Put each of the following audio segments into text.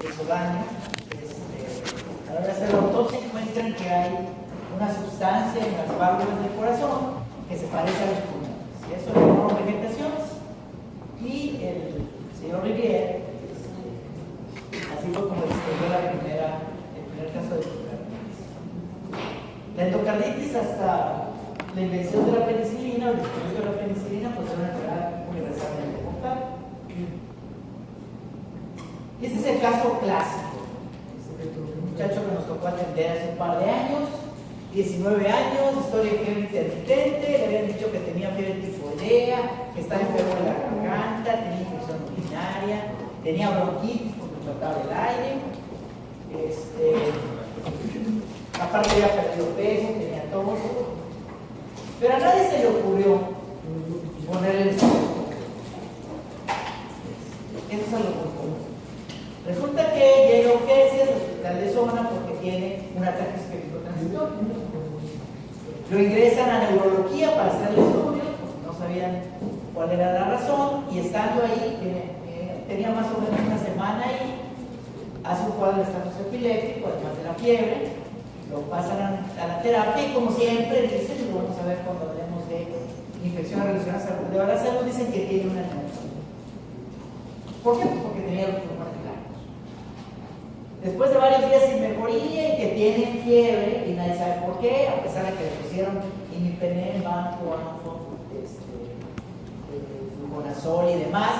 hizo daño. A la hora de hacer la autopsia encuentran que hay una sustancia en las válvulas del corazón que se parece a los pulmones. Y eso le llamamos vegetaciones. Y el señor Rivière, así fue como descubrió el primer caso de endocarditis. La endocarditis, hasta la invención de la penicilina, o el descubrimiento de la penicilina, pues era una enfermedad universalmente mortal. Y este es el caso clásico. Un muchacho que nos tocó atender hace un par de años, 19 años, historia de fiebre intermitente, le habían dicho que tenía fiebre tifoidea, que estaba enfermo de la garganta, tenía infección urinaria, tenía bronquitis porque faltaba el aire, aparte había perdido peso, tenía tos, pero a nadie se le ocurrió ponerle el estetoscopio. Eso es lo común. Resulta que llega a urgencias al hospital de zona porque tiene un ataque isquémico transitorio. Lo ingresan a neurología para hacer el estudio, porque no sabían cuál era la razón, y estando ahí, tenía más o menos una semana ahí, hace un cuadro de estatus epiléptico, además de la fiebre, lo pasan a la terapia y como siempre dicen, y lo vamos a ver cuando hablemos de infecciones relacionadas a la salud, dicen que tiene una neumonía. ¿Por qué? Pues porque tenía los pulmones blancos. Después de varios días sin mejoría y que tienen fiebre y nadie sabe por qué, a pesar de que le pusieron imipenem, banco, anfo, fluconazol y demás,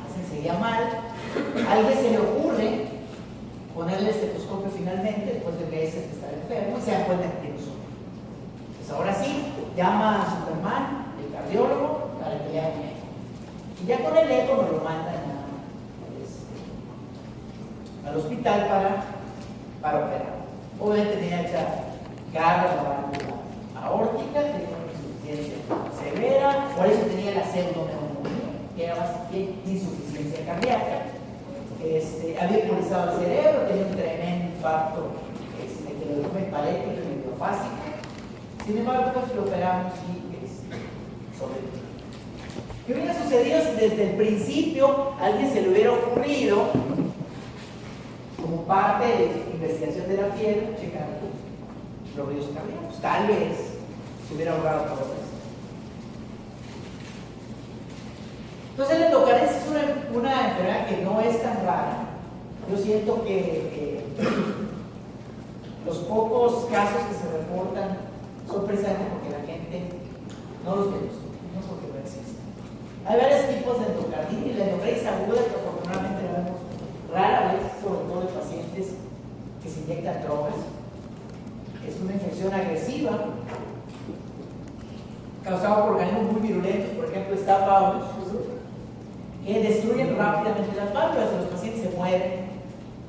se seguía mal. A alguien se le ocurre ponerle estetoscopio finalmente, después de meses de estar enfermo, y se dan cuenta que tiene sueño. Pues ahora sí, llama a Superman, el cardiólogo, para que le haga un eco. Y ya con el eco nos lo mandan al hospital para operar. Obviamente tenía hecha garra la válvula aórtica, tenía una insuficiencia severa, por eso tenía la pseudoneumonía, que era básicamente insuficiencia cardíaca. Había embolizado el cerebro, tenía un tremendo infarto que lo dejó epalético y idiofásico. Sin embargo, pues lo operamos y sobrevivió. ¿Qué hubiera sucedido si desde el principio a alguien se le hubiera ocurrido, como parte de la investigación de la fiebre, checar los ruidos cardíacos? Tal vez se hubiera ahorrado todo esto. Entonces la endocarditis es una enfermedad que no es tan rara. Yo siento que los pocos casos que se reportan son precisamente porque la gente no los ve, no porque no existen. Hay varios tipos de endocarditis. La endocarditis aguda, que afortunadamente la vemos rara vez, sobre todo en pacientes que se inyectan drogas. Es una infección agresiva causada por organismos muy virulentos, por ejemplo, Staph aureus, que destruyen rápidamente las válvulas y los pacientes se mueren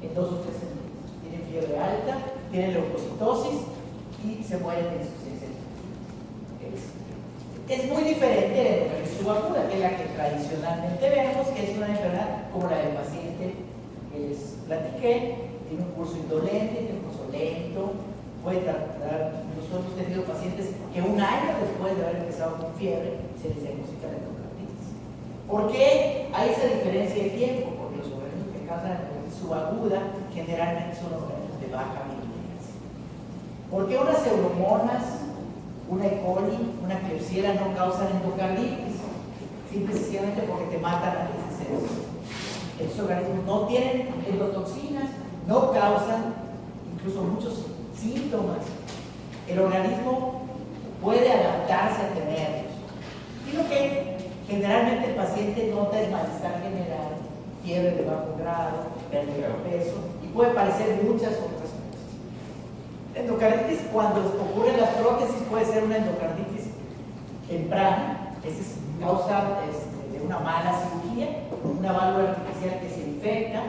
en 2 o 3 semanas. Tienen fiebre alta, tienen leucocitosis y se mueren de insuficiencia. Es muy diferente de la endocarditis subaguda, que es la que tradicionalmente vemos, que es una enfermedad como la del paciente que les platiqué. Tiene un curso indolente, tiene un curso lento, puede tardar. Nosotros hemos tenido pacientes que un año después de haber empezado con fiebre se les diagnostica la endocarditis. ¿Por qué hay esa diferencia de tiempo? Porque los organismos que causan la endocarditis subaguda generalmente son los organismos de baja virulencia. ¿Por qué unas pseudomonas, una E. coli, una Klebsiella no causan endocarditis? Simple y sencillamente porque te matan antes de hacer eso. Estos organismos no tienen endotoxinas, no causan incluso muchos síntomas. El organismo puede adaptarse a tenerlos. Y lo que generalmente el paciente nota es malestar general, fiebre de bajo grado, pérdida de peso, y puede parecer muchas otras cosas. La endocarditis, cuando ocurren las prótesis, puede ser una endocarditis temprana. Esa es causa de una mala cirugía, una válvula artificial que se infecta.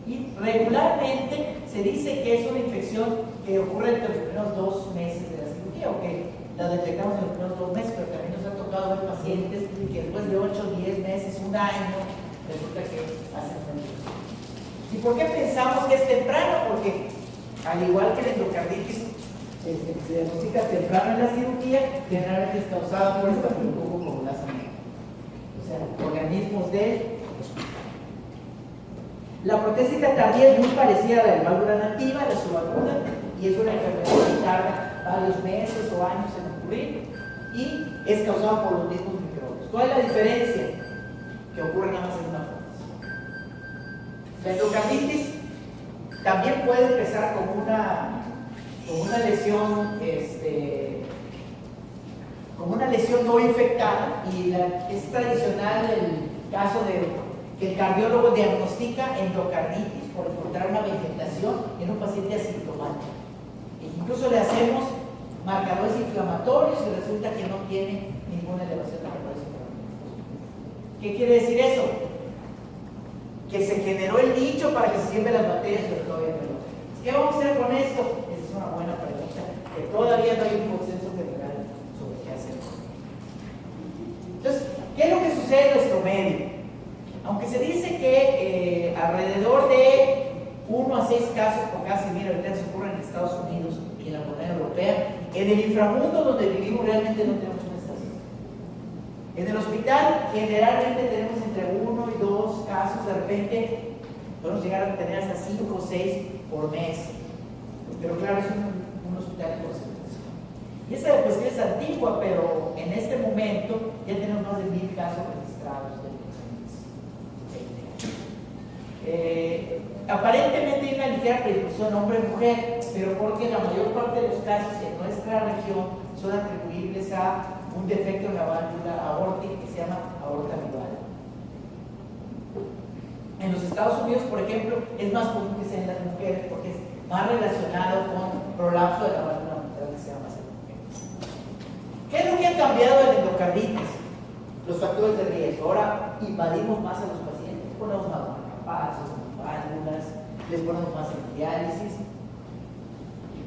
Y regularmente se dice que es una infección que ocurre entre los primeros 2 meses de la cirugía, o que la detectamos en los primeros 2 meses, pero también nos ha tocado ver pacientes que después de 8, 10 meses, un año, resulta que hacen una infección. ¿Y por qué pensamos que es temprano? Porque al igual que la endocarditis se diagnostica temprano en la cirugía, generalmente es causada por estafilococo coagulasa. O sea, organismos de La protésica tardía es muy parecida a la de válvula nativa, la subaguda, y es una enfermedad que tarda varios meses o años en ocurrir y es causada por los mismos microbios. ¿Cuál es la diferencia? Que ocurre nada más en una prótesis. La endocarditis también puede empezar como una lesión, como una lesión no infectada, y es tradicional el caso de que el cardiólogo diagnostica endocarditis por encontrar una vegetación en un paciente asintomático. Incluso le hacemos marcadores inflamatorios y resulta que no tiene ninguna elevación de marcadores inflamatorios. ¿Qué quiere decir eso? Que se generó el nicho para que se siembren las bacterias, pero todavía no lo tenemos. ¿Qué vamos a hacer con esto? Esa es una buena pregunta, que todavía no hay un consenso general sobre qué hacer. Entonces, ¿qué es lo que sucede en nuestro medio? Aunque se dice que alrededor de 1 a 6 casos por cada 100.000 habitantes ocurren en Estados Unidos y en la Unión Europea, en el inframundo donde vivimos realmente no tenemos una estación. En el hospital generalmente tenemos entre 1 y 2 casos, de repente podemos llegar a tener hasta 5 o 6 por mes. Pero claro, es un hospital de concentración. Y esa cuestión es antigua, pero en este momento ya tenemos más de 1,000 casos registrados de aparentemente hay una ligera predisposición hombre-mujer, pero porque la mayor parte de los casos en nuestra región son atribuibles a un defecto en la válvula aórtica que se llama aorta viral. En los Estados Unidos, por ejemplo, es más común que sea en las mujeres porque es más relacionado con prolapso de la válvula mitral que se llama en mujeres. ¿Qué es lo que ha cambiado en endocarditis? Los factores de riesgo. Ahora invadimos más a los pacientes, ponemos más marcapasos, válvulas, les ponemos más diálisis.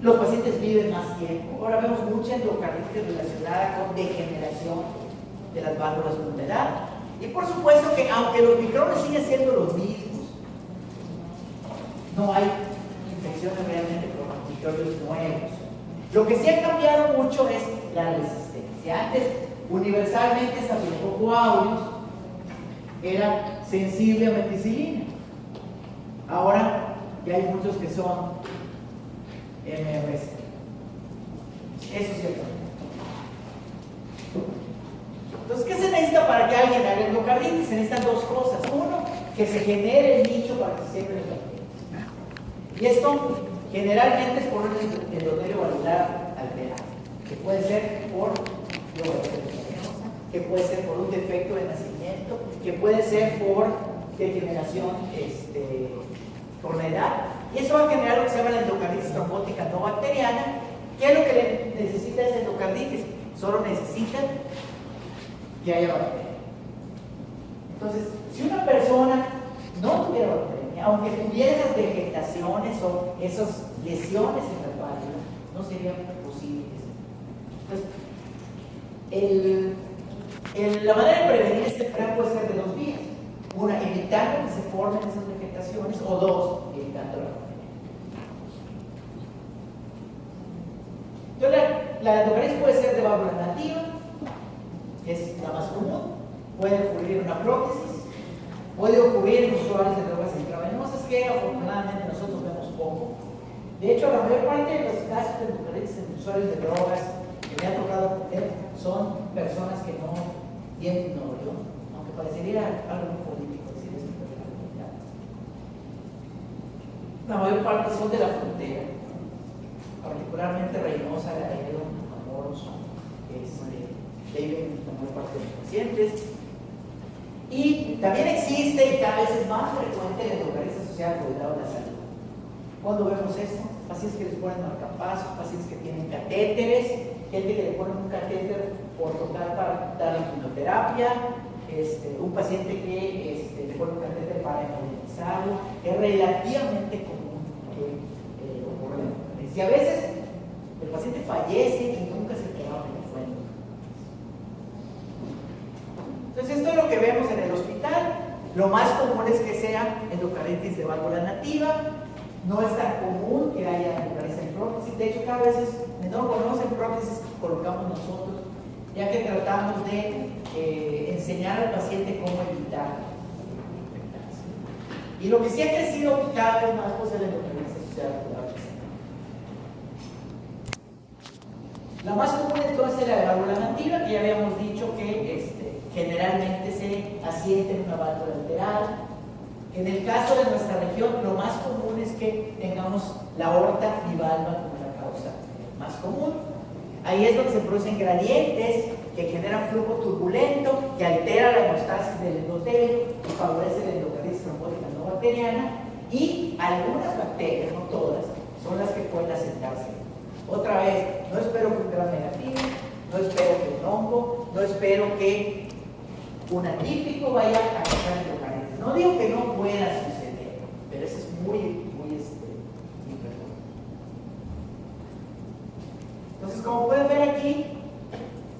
Los pacientes viven más tiempo. Ahora vemos mucha endocarditis relacionada con degeneración de las válvulas pulmonares. Y por supuesto que aunque los microbios siguen siendo los mismos, no hay infecciones realmente por microbios nuevos. Lo que sí ha cambiado mucho es la resistencia. Antes, universalmente, Staphylococcus aureus era sensible a meticilina. Ahora ya hay muchos que son MRS. Eso es cierto. Entonces, ¿qué se necesita para que alguien haga endocarditis? Se necesitan dos cosas. Uno, que se genere el nicho para que siempre las bacterias. Y esto generalmente es por un endotelio valvular alterado, que puede ser por que puede ser por un defecto de nacimiento, que puede ser por degeneración con la edad, y eso va a generar lo que se llama la endocarditis trombótica no bacteriana. ¿Qué es lo que necesita esa endocarditis? Solo necesita que haya bacteria. Entonces, si una persona no tuviera bacteria, aunque tuviera esas vegetaciones o esas lesiones en la válvula, no sería posible. Entonces, la manera de prevenir este FRAP puede ser de dos vías. Una, evitando que se formen esas vegetaciones, o dos, evitando la bacteria. Entonces, la endocarditis puede ser de válvula nativa, que es la más común, puede ocurrir en una prótesis, puede ocurrir en usuarios de drogas intravenosas, que afortunadamente nosotros vemos poco. De hecho, la mayor parte de los casos de endocarditis en usuarios de drogas que me ha tocado atender son personas que no tienen novio, aunque parecería algo muy político decir esto, pero es la realidad. La mayor parte son de la frontera, particularmente Reynosa, Laredo, Matamoros, viven la mayor parte de los pacientes. Y también existe, y cada vez es más frecuente, la endocarditis asociada con el cuidado de la salud. ¿Cuándo vemos esto? Pacientes que les ponen marcapasos, pacientes que tienen catéteres, gente que le ponen un catéter por tocar para dar la quimioterapia, un paciente que le pone un catéter para inmovilizarlo. Es relativamente común que ocurra la endocarditis. Y a veces el paciente fallece y nunca se enteraron de que fue endocarditis. Entonces, esto es lo que vemos en el hospital. Lo más común es que sea endocarditis de válvula nativa. No es tan común que haya endocarditis en prótesis. De hecho, cada vez es menor. Cuando en prótesis colocamos nosotros, ya que tratamos de enseñar al paciente cómo evitar infectarse. Y Y lo que sí ha crecido cada vez más pues, es la endocrinología asociada con la obesidad. La más común entonces es la de válvula nativa, que ya habíamos dicho que generalmente se asienta en una válvula lateral. En el caso de nuestra región, lo más común es que tengamos la aorta bivalva como la causa más común. Ahí es donde se producen gradientes que generan flujo turbulento, que altera la hemostasis del endotelio y favorece la endocardis trombótica no bacteriana, y algunas bacterias, no todas, son las que pueden asentarse. Otra vez, no espero que un gram negativo, no espero que un hongo, no espero que un atípico vaya a causar endocardis. No digo que no pueda suceder, pero eso es muy inferior. Entonces, como pueden ver aquí,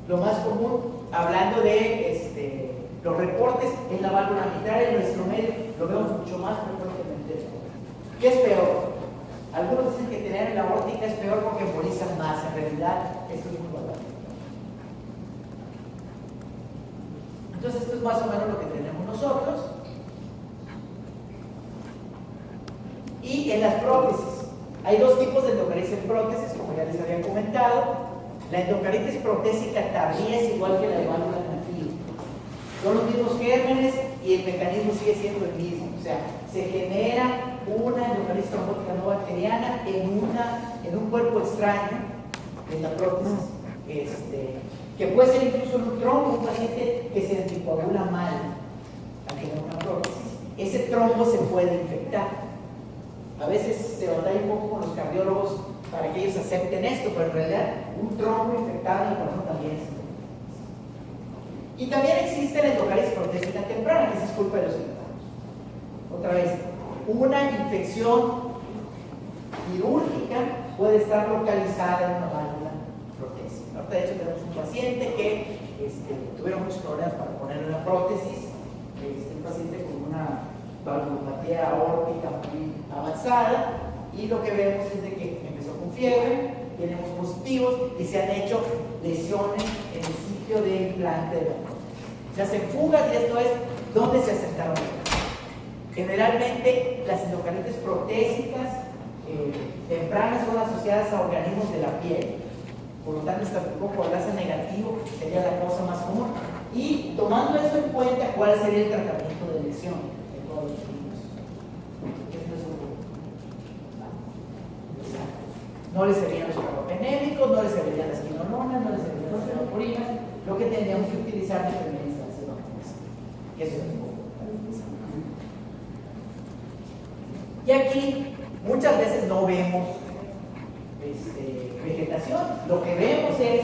lo más común, hablando de los reportes en la válvula mitral, en nuestro medio, lo vemos mucho más frecuentemente. ¿Qué es peor? Algunos dicen que tener la aórtica es peor porque embolizan más. En realidad, esto es muy valorable. Entonces, esto es más o menos lo que tenemos nosotros. Y en las prótesis, hay dos tipos de endocardis en prótesis, como ya les había comentado. La endocardis protésica tardía es igual que la de válvula nativa. Son los mismos gérmenes y el mecanismo sigue siendo el mismo. O sea, se genera una endocardis trombótica no bacteriana en un cuerpo extraño, en la prótesis, que puede ser incluso un trombo, un paciente que se anticoagula mal al tener una prótesis. Ese trombo se puede infectar. A veces se batalla un poco con los cardiólogos para que ellos acepten esto, pero en realidad un trombo infectado en el corazón también es. Y también existe la endocardis protésica temprana, que es culpa de los ciudadanos. Otra vez, una infección quirúrgica puede estar localizada en una válvula protésica. Ahorita, de hecho, tenemos un paciente que tuvieron muchos problemas para ponerle una prótesis. Un paciente con una valvulopatía aórtica muy avanzada, y lo que vemos es de que empezó con fiebre, tenemos positivos y se han hecho lesiones en el sitio de implante de la prótesis. Se hacen fugas y esto es donde se asentaron. Generalmente las endocardis protésicas tempranas son asociadas a organismos de la piel. Por lo tanto, estafilococco aureus negativo sería la causa más común. Y tomando eso en cuenta, ¿cuál sería el tratamiento de lesión de todos los niños? No les servirían los carbapenémicos, no les servirían las quinolonas, no les servirían las fenoporinas. Lo que tendríamos que utilizar es la instancia de eso es un poco. Y aquí muchas veces no vemos vegetación. Lo que vemos es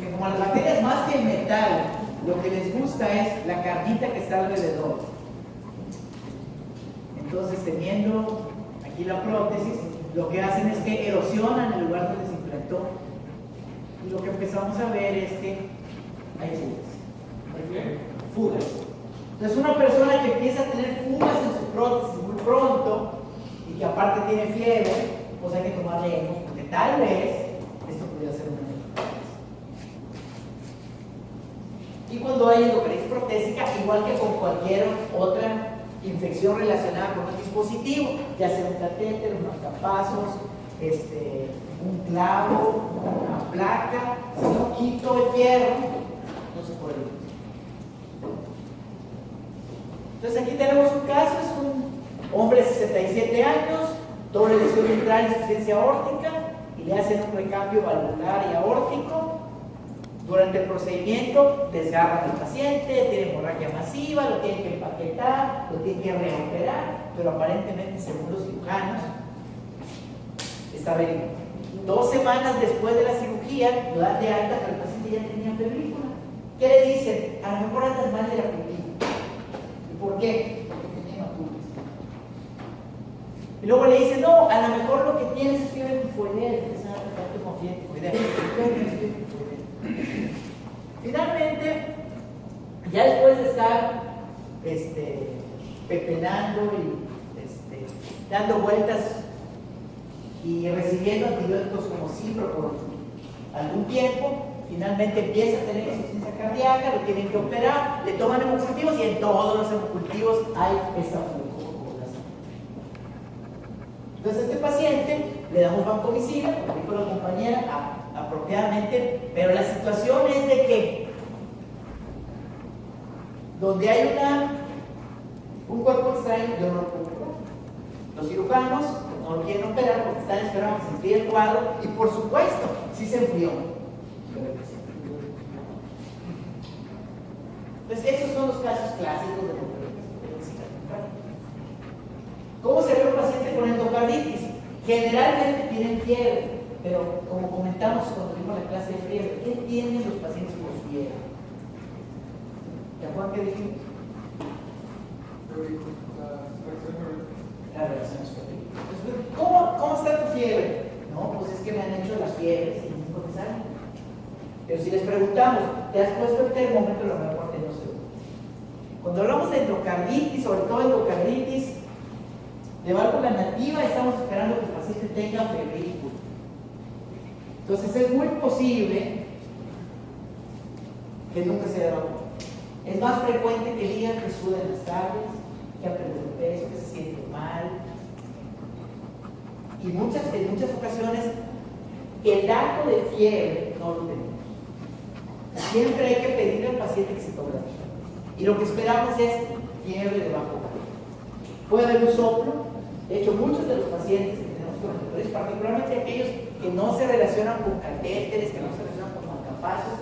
que como las bacterias más que el metal, lo que les gusta es la carnita que está alrededor. Entonces, teniendo aquí la prótesis, lo que hacen es que erosionan el lugar donde se implantó. Y lo que empezamos a ver es que hay fugas. Fugas. Entonces, una persona que empieza a tener fugas en su prótesis muy pronto y que aparte tiene fiebre, pues hay que tomarle hemos, porque tal vez esto podría ser una endocardis. Y cuando hay endocardis protésica, igual que con cualquier otra infección relacionada con un dispositivo, ya sea un catéter, unos marcapasos, un clavo, una placa, si no quito el fierro, no se puede ir. Entonces aquí tenemos un caso, es un hombre de 67 años, doble lesión mitral y insuficiencia aórtica, y le hacen un recambio valvular y aórtico. Durante el procedimiento desgarran al paciente, tiene hemorragia masiva, lo tienen que empaquetar, lo tienen que reoperar, pero aparentemente, según los cirujanos, está bien. 2 semanas después de la cirugía, lo dan de alta, pero el paciente ya tenía febrícula. ¿Qué le dicen? A lo mejor andas mal de la pupila. ¿Y por qué? Porque tenía hematuras. Y luego le dicen, no, a lo mejor lo que tienes es fiebre tifoidea, empiezan a tratar como fiebre tifoidea. Finalmente, ya después de estar pepenando y dando vueltas y recibiendo antibióticos como cipro por algún tiempo, finalmente empieza a tener insuficiencia cardíaca, lo tienen que operar, le toman hemocultivos y en todos los hemocultivos hay estafilococco aureus. Entonces a este paciente le damos vancomicina, como dijo la compañera, apropiadamente, pero la situación es de que donde hay un cuerpo extraño, yo no lo puedo operar. Los cirujanos no lo quieren operar porque están esperando que se enfríe el cuadro y por supuesto, sí se enfrió. Entonces esos son los casos clásicos de endocarditis. ¿Cómo se ve un paciente con endocarditis? Generalmente tienen fiebre, pero como comentamos cuando vimos la clase de fiebre, ¿qué tienen los pacientes con fiebre? ¿Ya Juan qué dijimos? La reacción es febril. ¿Cómo está tu fiebre? No, pues es que me han hecho las fiebres y no me salen. Pero si les preguntamos, ¿te has puesto el termómetro? Lo mejor que no se ve. Cuando hablamos de endocarditis, sobre todo endocarditis de válvula nativa, estamos esperando que el paciente tenga febrícula. Entonces es muy posible que nunca se haya dado. Es más frecuente que digan que sudan las tardes, que ha perdido peso, que se siente mal. Y en muchas ocasiones el dato de fiebre no lo tenemos. Siempre hay que pedirle al paciente que se tome la fiebre. Y lo que esperamos es fiebre de bajo grado. Puede haber un soplo. De hecho, muchos de los pacientes que tenemos con endocarditis, particularmente aquellos que no se relacionan con catéteres, que no se relacionan con marcapasos,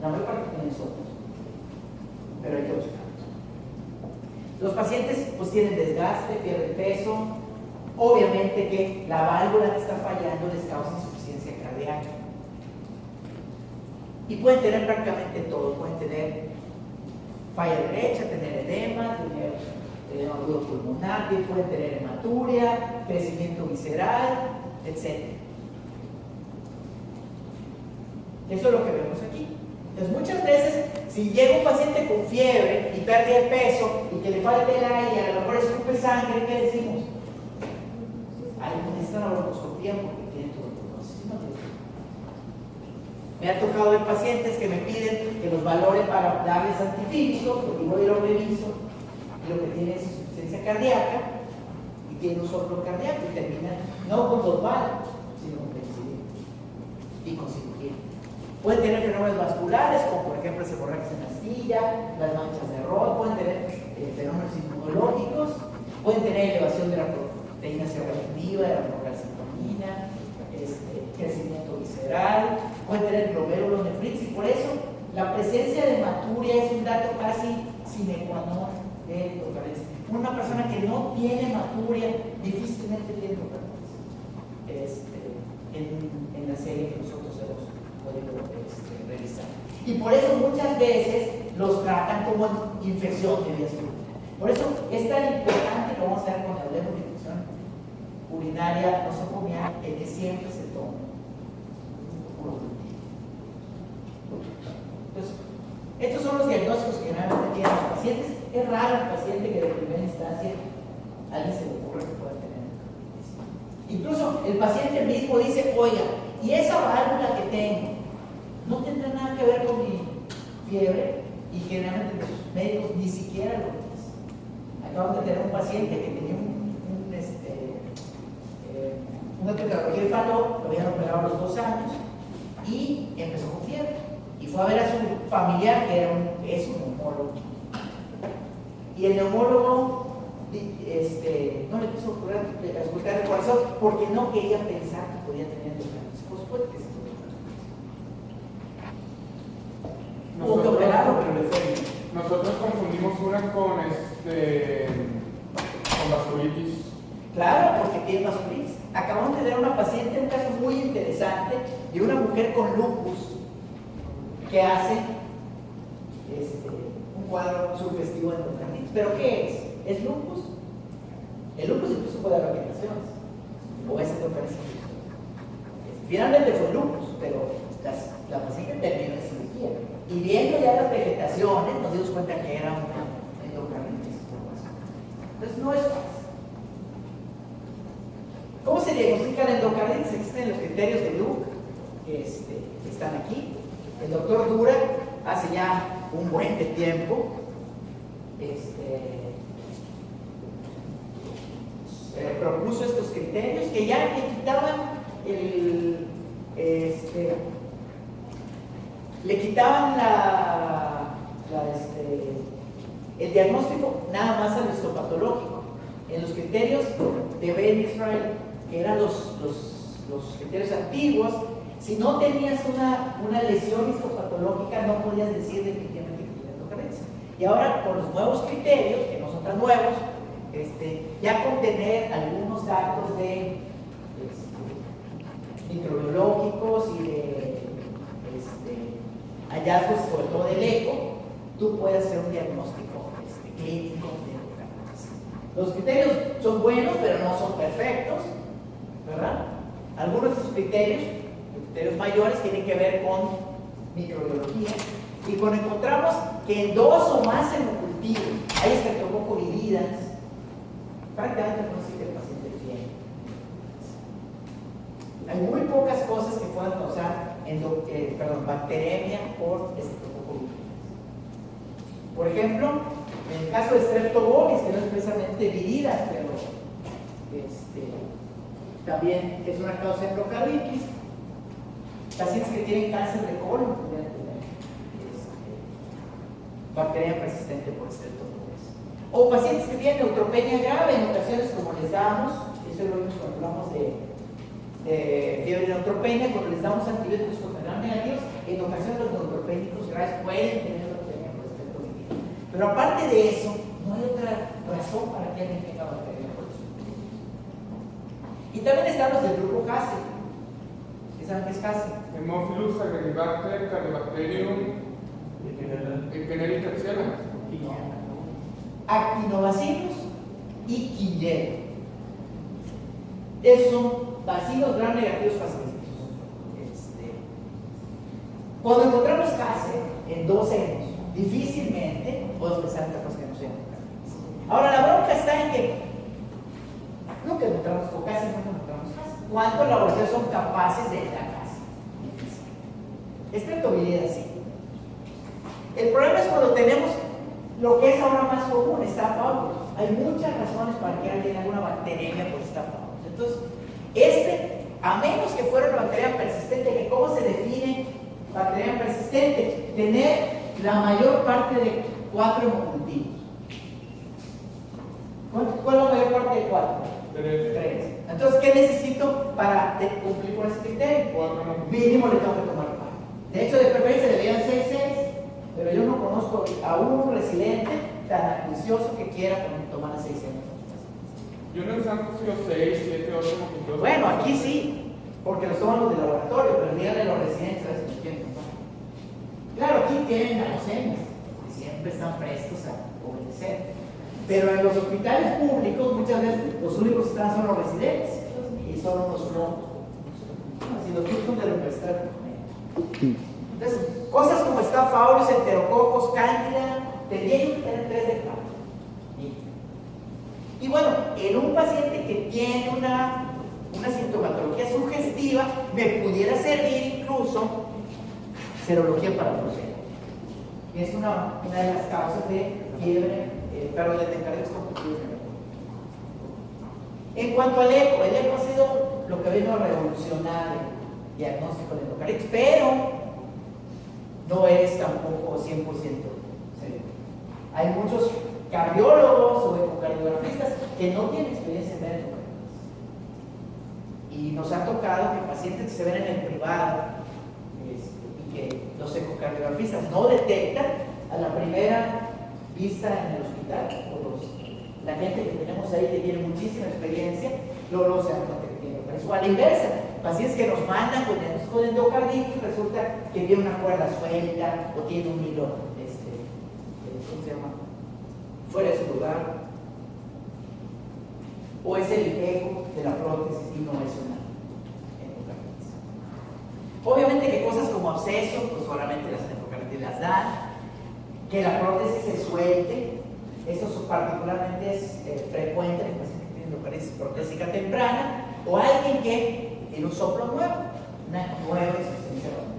la mayor parte tienen soplos. Pero hay que buscarlos. Los pacientes pues tienen desgaste, pierden peso. Obviamente que la válvula que está fallando les causa insuficiencia cardíaca. Y pueden tener prácticamente todo. Pueden tener falla derecha, tener edema, tener edema agudo pulmonar, pueden tener hematuria, crecimiento visceral, etc. Eso es lo que vemos aquí. Entonces muchas veces, si llega un paciente con fiebre y pérdida de peso y que le falta el aire y a lo mejor escupe sangre, ¿qué decimos? Ay, necesitan una broncooscopía porque tienen tuberculosis. Me ha tocado ver pacientes que me piden que los valore para darles antifílicos, porque voy y lo reviso, y lo que tiene es insuficiencia cardíaca y tiene un soplo cardíaco y termina no con Dotval, sino con penicilina y con cirugía. Pueden tener fenómenos vasculares, como por ejemplo el hemorragias en astilla, las manchas de Roth, pueden tener fenómenos inmunológicos, pueden tener elevación de la proteína C reactiva, de la procalcitonina, crecimiento visceral, pueden tener glomerulonefritis, y por eso la presencia de hematuria es un dato casi sine qua non de endocarditis. Una persona que no tiene hematuria difícilmente tiene endocarditis en la serie que nosotros hemos podido revisar. Y por eso muchas veces los tratan como infección de vías urinarias. Por eso es tan importante que vamos a ver cuando hablemos de infección urinaria nosocomial, el que siempre se toma. Entonces, estos son los diagnósticos que generalmente tienen los pacientes. Es raro el paciente que de primera instancia a alguien se le ocurre que pueda tener endocarditis. Incluso el paciente mismo dice, oiga, y esa válvula que tengo no tendrá nada que ver con mi fiebre, y generalmente los médicos ni siquiera lo dicen. Acabamos de tener un paciente que tenía una tetralogía de Fallot, lo habían operado a los 2 años y empezó con fiebre. Y fue a ver a su familiar, que es un neumólogo. Y el neumólogo no le quiso escuchar el corazón porque no quería pensar que podía tener endocarditis. Por supuesto que sí. Hubo que operarlo, pero le fue bien. Nosotros confundimos una con vasculitis. Claro, porque tiene vasculitis. Acabamos de tener una paciente, un caso muy interesante, de una mujer con lupus que hace un cuadro sugestivo de endocarditis. ¿Pero qué es? ¿Es lupus? El lupus incluso puede dar aplicaciones. O es endocarditis. Finalmente fue lupus, pero la paciente terminó en cirugía. Y viendo ya las vegetaciones, nos dimos cuenta que era una endocarditis. Entonces no es fácil. ¿Cómo se diagnostica la endocarditis? Existen los criterios de Luke, que están aquí. El doctor Dura, hace ya un buen de tiempo, propuso estos criterios que ya le quitaban le quitaban el diagnóstico nada más al histopatológico. En los criterios de Ben Israel, que eran los criterios antiguos, si no tenías una lesión histopatológica, no podías decir definitivamente que tenías endocarditis. Y ahora, con los nuevos criterios, que no son tan nuevos, ya con tener algunos datos de microbiológicos y de hallazgos, sobre todo del eco, tú puedes hacer un diagnóstico clínico de endocarditis. Los criterios son buenos, pero no son perfectos, ¿verdad? Algunos de esos criterios, los criterios mayores, tienen que ver con microbiología. Y cuando encontramos que en 2 o más hemocultivos hay estreptococo vividas, prácticamente no sé que el paciente tiene. Hay muy pocas cosas que puedan causar bacteremia por estreptococo vividas. Por ejemplo, en el caso de Streptococcus, que no es precisamente vividas, pero también es una causa de endocarditis. Pacientes que tienen cáncer de colon podrían tener bacteria persistente por Streptococcus. O pacientes que tienen neutropenia grave, en ocasiones como les damos, eso lo vimos cuando hablamos de fiebre de neutropenia, cuando les damos antibióticos contra gram negativos, en ocasiones los neutropénicos graves pueden tener bacteria por Streptococcus. Pero aparte de eso, no hay otra razón para que alguien tenga bacteria por eso. Y también están los del grupo Hasse. ¿Qué saben qué es Hasse? Haemophilus, Aganibacter, Carnibacterium, Ekeneri tertiana. Actinobacillus y Quillera. Esos son bacilos gram negativos facilíticos. Cuando encontramos Hasse en 2 hemos, difícilmente podemos pensar en otra cosa que no sea endocarditis. Ahora, la bronca está en que nunca encontramos, o casi nunca encontramos Hasse. ¿Cuántos laboratorios son capaces de dar Hasse? Difícil. Streptococcus sí. El problema es cuando tenemos lo que es ahora más común, Staph aureus. Hay muchas razones para que alguien tenga una bacteremia por Staph aureus. Entonces, a menos que fuera una bacteria persistente, que ¿cómo se define bacteria persistente? Tener la mayor parte de 4 hemocultivos. ¿Cuál es la mayor parte de 4? 3. Entonces, ¿qué necesito para cumplir con ese criterio? 4 hemocultivos. Mínimo le tengo que tomar parte. De hecho, de preferencia deberían ser 6, pero yo no conozco a un residente tan acuicioso que quiera tomar 6 hemocultivos. Yo no sé si 6, 7, 8 hemocultivos. Bueno, aquí sí, porque los toman los de laboratorio, pero díganle a los residentes a ver si los quieren tomar. Claro, aquí tienen a los EMS, que siempre están prestos a obedecer. Pero en los hospitales públicos, muchas veces los únicos que están son los residentes y son unos flojos. Así los grupos de la universidad. Entonces, cosas como Staph aureus, Enterococos, Cándida, tendrían que tener 3 de cada. Y bueno, en un paciente que tiene una sintomatología sugestiva, me pudiera servir incluso serología para brucela, que es una de las causas de fiebre, de endocarditis compulsiva. En cuanto al eco, el eco ha sido lo que vino a revolucionar el diagnóstico de endocarditis, pero no es tampoco 100% seguro. Hay muchos cardiólogos o ecocardiografistas que no tienen experiencia en ver endocarditis. Y nos ha tocado que pacientes que se ven en el privado y que los ecocardiografistas no detectan a la primera vista en el hospital, o la gente que tenemos ahí que tiene muchísima experiencia, luego se dan cuenta que tiene endocarditis. O a la inversa, pacientes que nos mandan con endocarditis, resulta que tiene una cuerda suelta o tiene un hilo, ¿cómo se llama?, fuera de su lugar, o es el eco de la prótesis y no es una endocarditis. Obviamente que cosas como abscesos, pues solamente las endocarditis las dan, que la prótesis se suelte, eso particularmente es frecuente en pacientes que tienen endocarditis protésica temprana, o alguien que tiene un soplo nuevo, una nueva insuficiencia renal.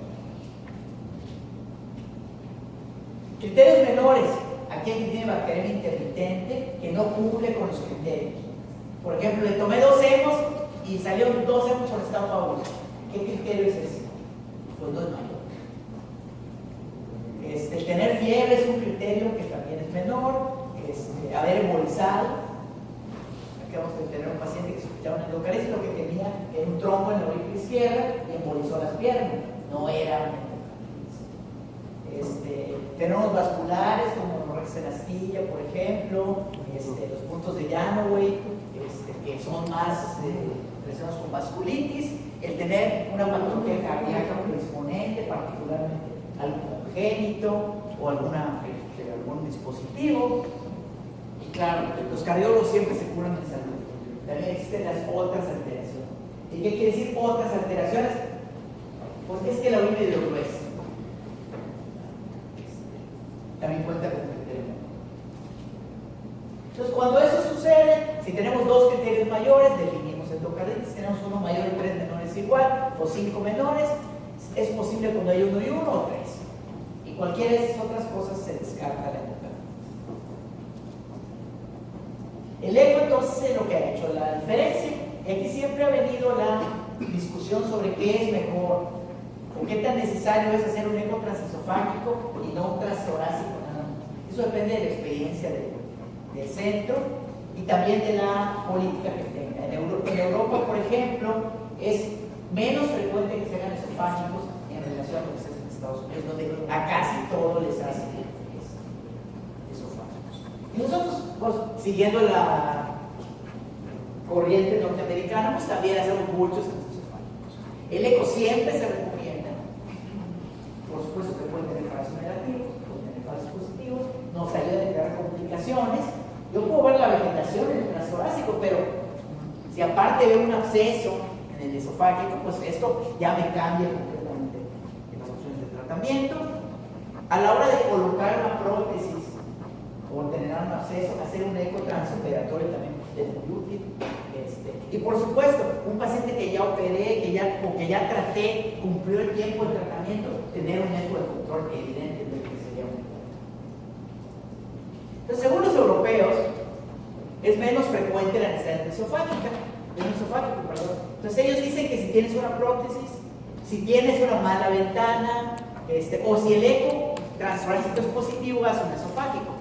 Criterios menores. Aquí alguien tiene bacteria intermitente que no cumple con los criterios. Por ejemplo, le tomé 2 hemos y salió 2 hemos por estado fabuloso. ¿Qué criterio es ese? Pues no es mayor. Tener fiebre es un criterio que también es menor. Haber embolizado. Acabamos de tener un paciente que sospechaba una endocarditis, lo que tenía era un trombo en la aurícula izquierda y embolizó las piernas. No era una endocarditis. Fenómenos vasculares como hemorragia en astilla, por ejemplo, los puntos de Janoway, que son más relacionados con vasculitis, el tener una patología cardíaca predisponente, particularmente algún congénito o algún dispositivo. Y claro, los cardiólogos siempre se curan de salud. También existen las otras alteraciones. ¿Y qué quiere decir otras alteraciones? Pues es que la orina es gruesa. También cuenta con criterio. Entonces, cuando eso sucede, si tenemos 2 criterios mayores, definimos endocarditis. Si tenemos uno mayor y 3 menores igual, o 5 menores, es posible cuando hay 1 y 1 o 3. Y cualquiera de esas otras cosas se descarta la endocarditis. El eco entonces es lo que ha hecho la diferencia. Y aquí siempre ha venido la discusión sobre qué es mejor o qué tan necesario es hacer un eco transesofágico y no un transtorácico nada más. Eso depende de la experiencia del centro y también de la política que tenga. En Europa, por ejemplo, es menos frecuente que se hagan esofágicos en relación a lo que se hace en Estados Unidos, donde a casi todos les hacen esofágicos. Y nosotros, pues, siguiendo la corriente norteamericana, pues también hacemos muchos esofágicos. El eco siempre se recomienda. Por supuesto que pueden tener falsos negativos, pueden tener falsos positivos, nos ayuda a detectar complicaciones. Yo puedo ver la vegetación en el transtorácico, pero si aparte veo un absceso en el esofágico, pues esto ya me cambia completamente las opciones de tratamiento. A la hora de colocar una prótesis o generar un absceso, hacer un eco transoperatorio también es muy útil. Y por supuesto, un paciente que ya operé, que ya traté, cumplió el tiempo de tratamiento, tener un eco de control evidente de que sería un eco. Entonces, según los europeos, es menos frecuente la necesidad esofágica. Entonces, ellos dicen que si tienes una prótesis, si tienes una mala ventana, o si el eco transtorácico es positivo, vas a un esofágico.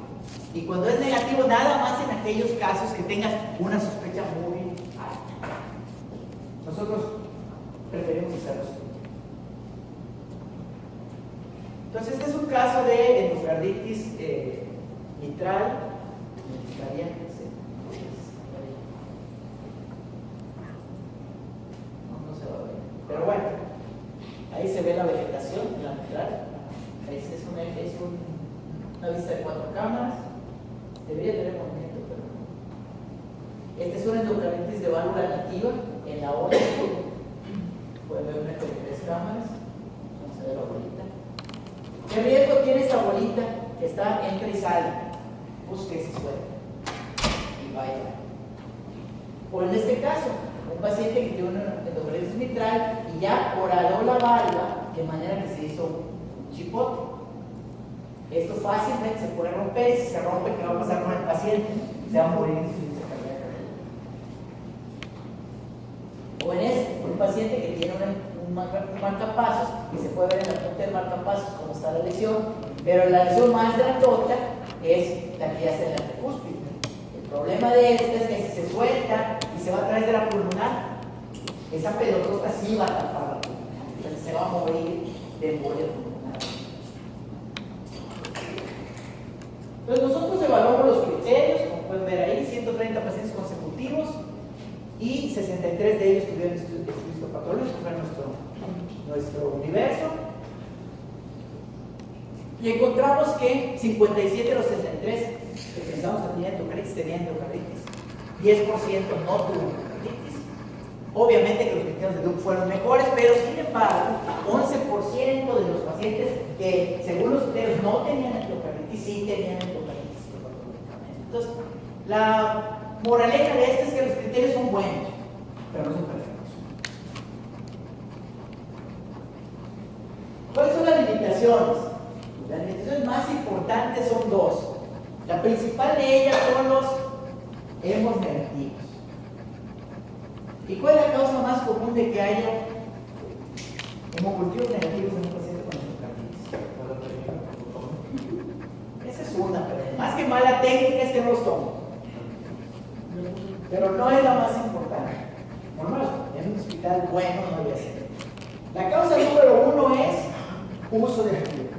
Y cuando es negativo, nada más en aquellos casos que tengas una sospecha muy alta. Nosotros preferimos hacerlo. Entonces, este es un caso de endocarditis mitral. No se va a ver. Pero bueno, ahí se ve la vegetación en la mitral. Es una vista de 4 cámaras. Debería tener movimiento, pero no. Esta es una endocarditis de válvula nativa en la otra. Pueden ver una de 3 cámaras. Vamos a ver la bolita. ¿Qué riesgo tiene esta bolita que está entra y sale? Pues que se suelta y vaya. O en este caso, un paciente que tiene una endocarditis mitral y ya horadó la válvula de manera que se hizo un chipote. Esto fácilmente se puede romper y si se rompe, ¿qué va a pasar con el paciente? Se va a morir de insuficiencia cardíaca. O en un paciente que tiene un marcapasos y se puede ver en la punta del marcapasos cómo está la lesión, pero la lesión más grandota es la que ya está en la tricúspide. El problema de esto es que si se suelta y se va a través de la pulmonar, esa pelotota sí va a tapar la pulmonar, entonces se va a morir de embolia pulmonar. Entonces nosotros evaluamos los criterios, como pueden ver ahí, 130 pacientes consecutivos y 63 de ellos tuvieron estudios histopatológicos, fue nuestro universo. Y encontramos que 57 de los 63 que pensamos que tenían endocarditis, 10% no tuvo endocarditis. Obviamente que los criterios de Duke fueron mejores, pero sin embargo, 11% de los pacientes que según los criterios no tenían endocarditis, sí tenían endocarditis histopatológicamente. Entonces, la moraleja de esto es que los criterios son buenos, pero no son perfectos. ¿Cuáles son las limitaciones? Las limitaciones más importantes son 2. La principal de ellas son los hemos negativos. ¿Y cuál es la causa más común de que haya hemocultivos negativos en un paciente con endocarditis? Esa es una, pero más que mala técnica es que no los tomo. Pero no es la más importante. Normal, en un hospital bueno no voy a hacer. La causa número 1 es uso de antibióticos.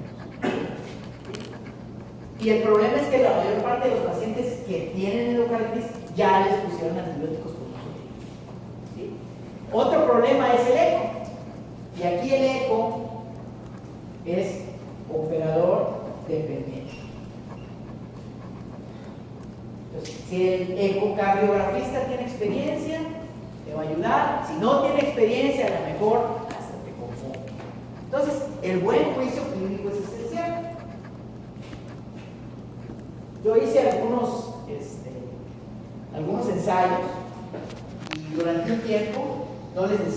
Y el problema es que la mayor parte de los pacientes que tienen endocarditis ya les pusieron antibióticos por mucho tiempo. ¿Sí? Otro problema es el eco. Y aquí el eco es operador dependiente. Entonces, si el ecocardiografista tiene experiencia, te va a ayudar. Si no tiene experiencia, a lo mejor hasta te confunde. Entonces, el buen juicio clínico es esencial. Yo hice algunos ensayos y durante un tiempo no les decía